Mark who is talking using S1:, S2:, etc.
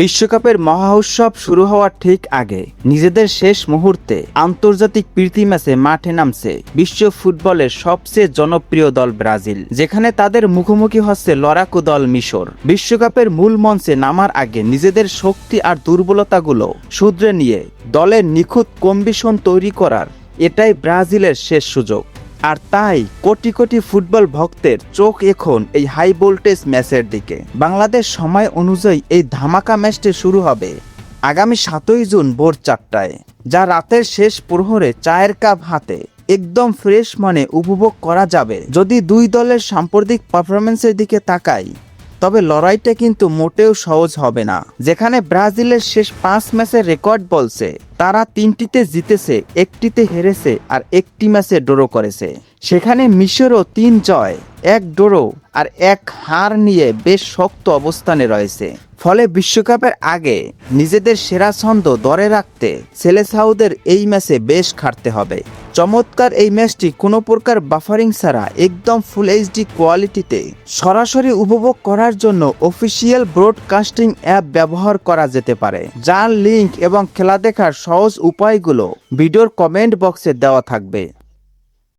S1: বিশ্বকাপের মহা উৎসব শুরু হওয়ার ঠিক আগে নিজেদের শেষ মুহূর্তে আন্তর্জাতিক প্রীতি ম্যাচে মাঠে নামছে বিশ্ব ফুটবলের সবচেয়ে জনপ্রিয় দল ব্রাজিল, যেখানে তাদের মুখোমুখি হচ্ছে লড়াকু দল মিশর। বিশ্বকাপের মূল মঞ্চে নামার আগে নিজেদের শক্তি আর দুর্বলতাগুলো শুধরে নিয়ে দলের নিখুঁত কম্বিনেশন তৈরি করার এটাই ব্রাজিলের শেষ সুযোগ। আর তাই কোটি কোটি ফুটবল ভক্তের চোখ এখন এই হাই ভোল্টেজ ম্যাচের দিকে। বাংলাদেশ সময় অনুযায়ী এই ধামাকা ম্যাচটি শুরু হবে আগামী 7ই জুন ভোর 4টায়, যা রাতের শেষ প্রহরে চায়ের কাপ হাতে একদম ফ্রেশ মনে উপভোগ করা যাবে। যদি দুই দলের সাম্প্রতিক পারফরমেন্সের দিকে তাকাই, তবে লড়াইটা কিন্তু মোটেও সহজ হবে না। যেখানে ব্রাজিলের শেষ 5 ম্যাচের রেকর্ড বলছে তারা 3টিতে জিতেছে, 1টিতে হেরেছে আর 1টি ম্যাচে ড্র করেছে, সেখানে মিশরও 3 জয়, 1 ড্র আর 1 হার নিয়ে বেশ শক্ত অবস্থানে রয়েছে। ফলে বিশ্বকাপের আগে নিজেদের সেরা ছন্দ ধরে রাখতে সেলেসাউদের এই ম্যাচে বেশ খাটতে হবে। চমৎকার এই ম্যাচটি কোনো প্রকার বাফারিং ছাড়া একদম ফুল এইচডি কোয়ালিটিতে সরাসরি উপভোগ করার জন্য অফিসিয়াল ব্রডকাস্টিং অ্যাপ ব্যবহার করা যেতে পারে, যার লিঙ্ক এবং খেলা দেখার সহজ উপায়গুলো ভিডিওর কমেন্ট বক্সে দেওয়া থাকবে।